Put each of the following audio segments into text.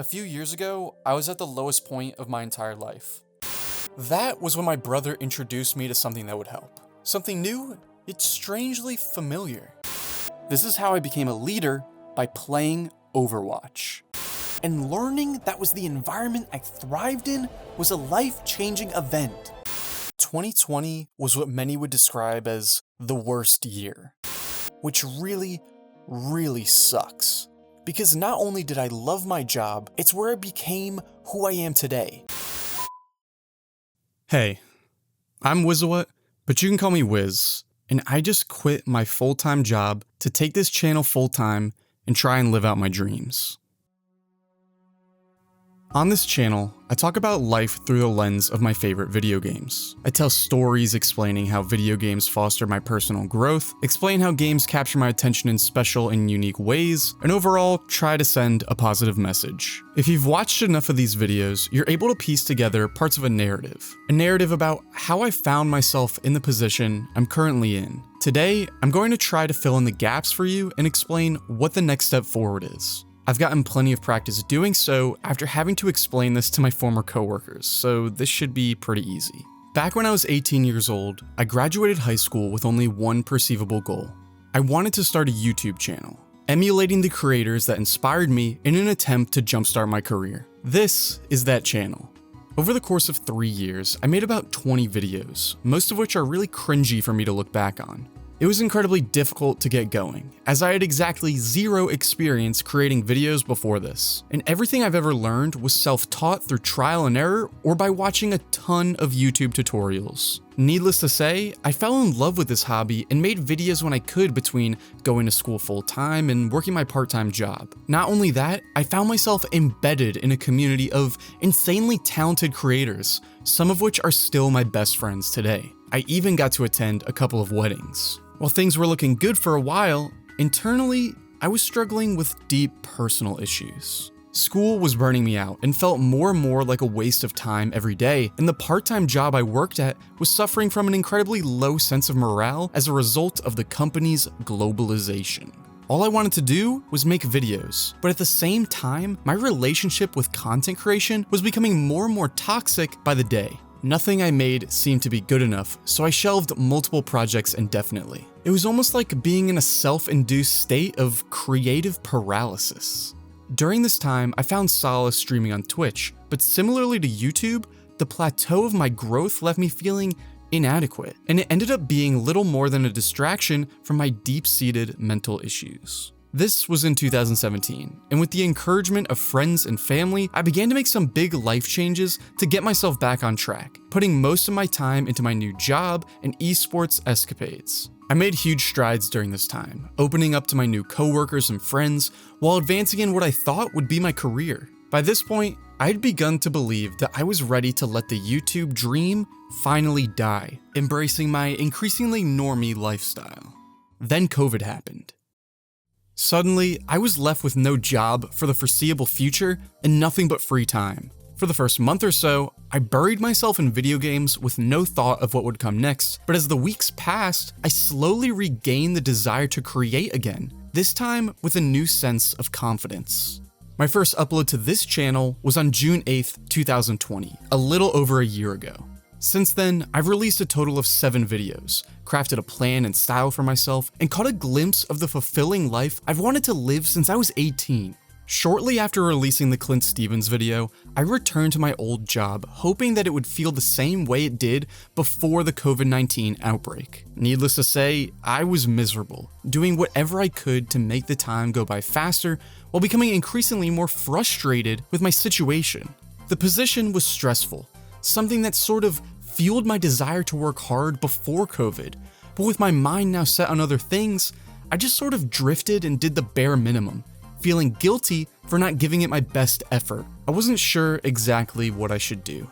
A few years ago, I was at the lowest point of my entire life. That was when my brother introduced me to something that would help. Something new, yet strangely familiar. This is how I became a leader, by playing Overwatch. And learning that was the environment I thrived in was a life-changing event. 2020 was what many would describe as the worst year, which really sucks. Because not only did I love my job, it's where I became who I am today. Hey, I'm Wizawhat, but you can call me Wiz, and I just quit my full-time job to take this channel full-time and try and live out my dreams. On this channel, I talk about life through the lens of my favorite video games. I tell stories explaining how video games foster my personal growth, explain how games capture my attention in special and unique ways, and overall, try to send a positive message. If you've watched enough of these videos, you're able to piece together parts of a narrative about how I found myself in the position I'm currently in. Today, I'm going to try to fill in the gaps for you and explain what the next step forward is. I've gotten plenty of practice doing so after having to explain this to my former coworkers, so this should be pretty easy. Back when I was 18 years old, I graduated high school with only one perceivable goal. I wanted to start a YouTube channel, emulating the creators that inspired me in an attempt to jumpstart my career. This is that channel. Over the course of 3 years, I made about 20 videos, most of which are really cringy for me to look back on. It was incredibly difficult to get going, as I had exactly zero experience creating videos before this, and everything I've ever learned was self-taught through trial and error or by watching a ton of YouTube tutorials. Needless to say, I fell in love with this hobby and made videos when I could between going to school full-time and working my part-time job. Not only that, I found myself embedded in a community of insanely talented creators, some of which are still my best friends today. I even got to attend a couple of weddings. While things were looking good for a while, internally, I was struggling with deep personal issues. School was burning me out and felt more and more like a waste of time every day, and the part-time job I worked at was suffering from an incredibly low sense of morale as a result of the company's globalization. All I wanted to do was make videos, but at the same time, my relationship with content creation was becoming more and more toxic by the day. Nothing I made seemed to be good enough, so I shelved multiple projects indefinitely. It was almost like being in a self-induced state of creative paralysis. During this time, I found solace streaming on Twitch, but similarly to YouTube, the plateau of my growth left me feeling inadequate, and it ended up being little more than a distraction from my deep-seated mental issues. This was in 2017, and with the encouragement of friends and family, I began to make some big life changes to get myself back on track, putting most of my time into my new job and esports escapades. I made huge strides during this time, opening up to my new coworkers and friends while advancing in what I thought would be my career. By this point, I had begun to believe that I was ready to let the YouTube dream finally die, embracing my increasingly normie lifestyle. Then COVID happened. Suddenly, I was left with no job for the foreseeable future and nothing but free time. For the first month or so, I buried myself in video games with no thought of what would come next, but as the weeks passed, I slowly regained the desire to create again, this time with a new sense of confidence. My first upload to this channel was on June 8th, 2020, a little over a year ago. Since then, I've released a total of 7 videos, crafted a plan and style for myself, and caught a glimpse of the fulfilling life I've wanted to live since I was 18. Shortly after releasing the Clint Stevens video, I returned to my old job, hoping that it would feel the same way it did before the COVID-19 outbreak. Needless to say, I was miserable, doing whatever I could to make the time go by faster, while becoming increasingly more frustrated with my situation. The position was stressful, something that sort of fueled my desire to work hard before COVID, but with my mind now set on other things, I just sort of drifted and did the bare minimum, feeling guilty for not giving it my best effort. I wasn't sure exactly what I should do,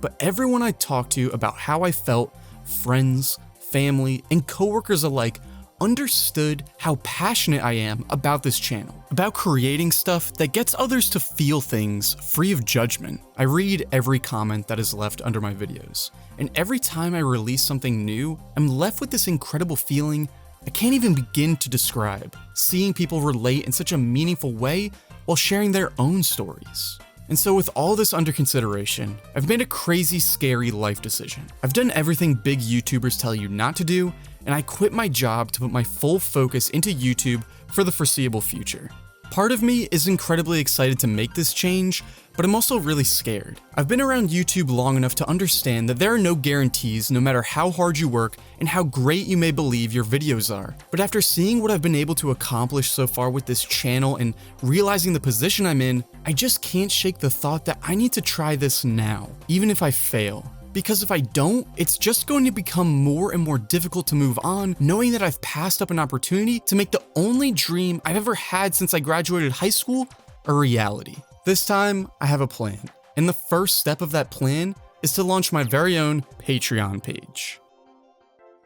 but everyone I talked to about how I felt, friends, family, and coworkers alike, understood how passionate I am about this channel, about creating stuff that gets others to feel things free of judgment. I read every comment that is left under my videos, and every time I release something new, I'm left with this incredible feeling I can't even begin to describe. Seeing people relate in such a meaningful way while sharing their own stories. And so with all this under consideration, I've made a crazy, scary life decision. I've done everything big YouTubers tell you not to do, and I quit my job to put my full focus into YouTube for the foreseeable future. Part of me is incredibly excited to make this change, but I'm also really scared. I've been around YouTube long enough to understand that there are no guarantees no matter how hard you work and how great you may believe your videos are. But after seeing what I've been able to accomplish so far with this channel and realizing the position I'm in, I just can't shake the thought that I need to try this now, even if I fail. Because if I don't, it's just going to become more and more difficult to move on, knowing that I've passed up an opportunity to make the only dream I've ever had since I graduated high school a reality. This time, I have a plan, and the first step of that plan is to launch my very own Patreon page.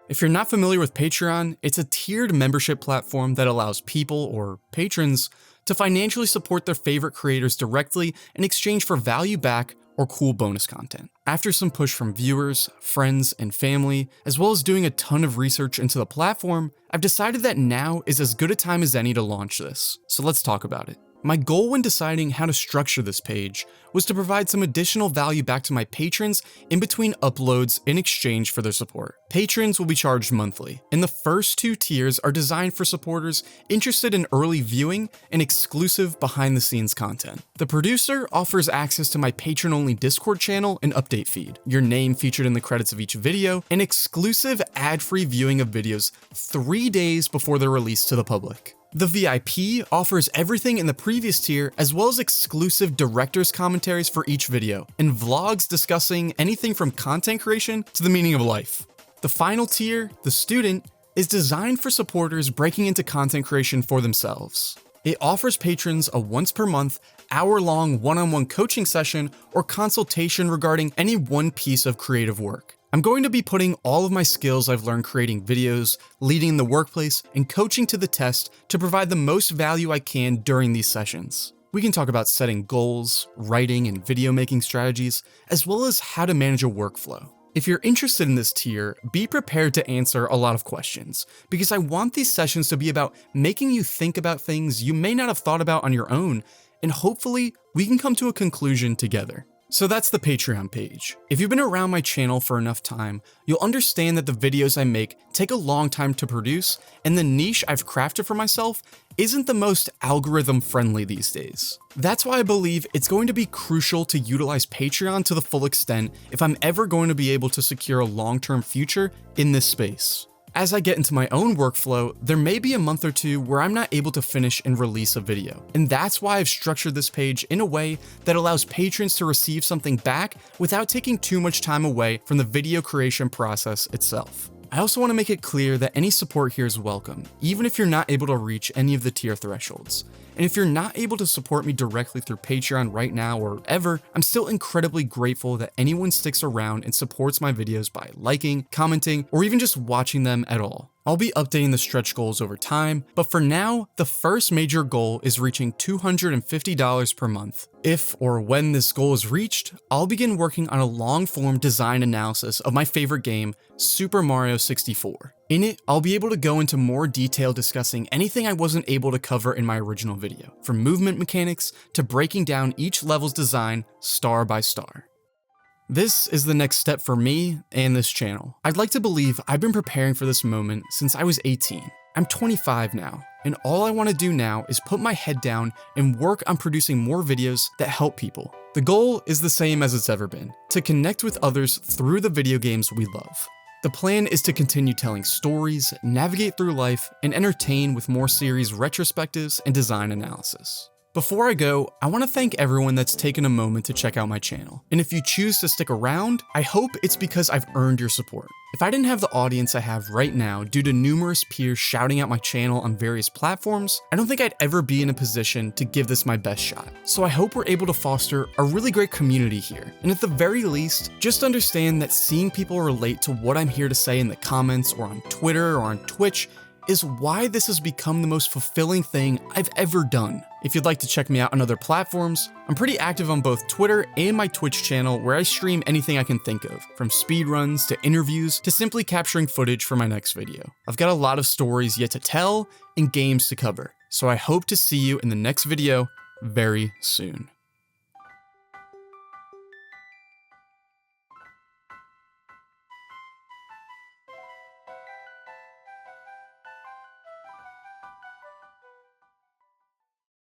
If you're not familiar with Patreon, it's a tiered membership platform that allows people, or patrons, to financially support their favorite creators directly in exchange for value back or cool bonus content. After some push from viewers, friends, and family, as well as doing a ton of research into the platform, I've decided that now is as good a time as any to launch this. So let's talk about it. My goal when deciding how to structure this page was to provide some additional value back to my patrons in between uploads in exchange for their support. Patrons will be charged monthly, and the first two tiers are designed for supporters interested in early viewing and exclusive behind-the-scenes content. The producer offers access to my patron-only Discord channel and update feed, your name featured in the credits of each video, and exclusive ad-free viewing of videos 3 days before they're released to the public. The VIP offers everything in the previous tier, as well as exclusive director's commentaries for each video, and vlogs discussing anything from content creation to the meaning of life. The final tier, the student, is designed for supporters breaking into content creation for themselves. It offers patrons a once per month, hour-long one-on-one coaching session or consultation regarding any one piece of creative work. I'm going to be putting all of my skills I've learned creating videos, leading in the workplace, and coaching to the test to provide the most value I can during these sessions. We can talk about setting goals, writing and video making strategies, as well as how to manage a workflow. If you're interested in this tier, be prepared to answer a lot of questions, because I want these sessions to be about making you think about things you may not have thought about on your own, and hopefully we can come to a conclusion together. So that's the Patreon page. If you've been around my channel for enough time, you'll understand that the videos I make take a long time to produce, and the niche I've crafted for myself isn't the most algorithm friendly these days. That's why I believe it's going to be crucial to utilize Patreon to the full extent if I'm ever going to be able to secure a long-term future in this space. As I get into my own workflow, there may be a month or two where I'm not able to finish and release a video. And that's why I've structured this page in a way that allows patrons to receive something back without taking too much time away from the video creation process itself. I also want to make it clear that any support here is welcome, even if you're not able to reach any of the tier thresholds. And if you're not able to support me directly through Patreon right now or ever, I'm still incredibly grateful that anyone sticks around and supports my videos by liking, commenting, or even just watching them at all. I'll be updating the stretch goals over time, but for now, the first major goal is reaching $250 per month. If or when this goal is reached, I'll begin working on a long-form design analysis of my favorite game, Super Mario 64. In it, I'll be able to go into more detail discussing anything I wasn't able to cover in my original video, from movement mechanics to breaking down each level's design star by star. This is the next step for me and this channel. I'd like to believe I've been preparing for this moment since I was 18. I'm 25 now, and all I want to do now is put my head down and work on producing more videos that help people. The goal is the same as it's ever been, to connect with others through the video games we love. The plan is to continue telling stories, navigate through life, and entertain with more series retrospectives and design analysis. Before I go, I want to thank everyone that's taken a moment to check out my channel. And if you choose to stick around, I hope it's because I've earned your support. If I didn't have the audience I have right now due to numerous peers shouting out my channel on various platforms, I don't think I'd ever be in a position to give this my best shot. So I hope we're able to foster a really great community here. And at the very least, just understand that seeing people relate to what I'm here to say in the comments or on Twitter or on Twitch is why this has become the most fulfilling thing I've ever done. If you'd like to check me out on other platforms, I'm pretty active on both Twitter and my Twitch channel where I stream anything I can think of, from speedruns to interviews to simply capturing footage for my next video. I've got a lot of stories yet to tell and games to cover, so I hope to see you in the next video. very soon.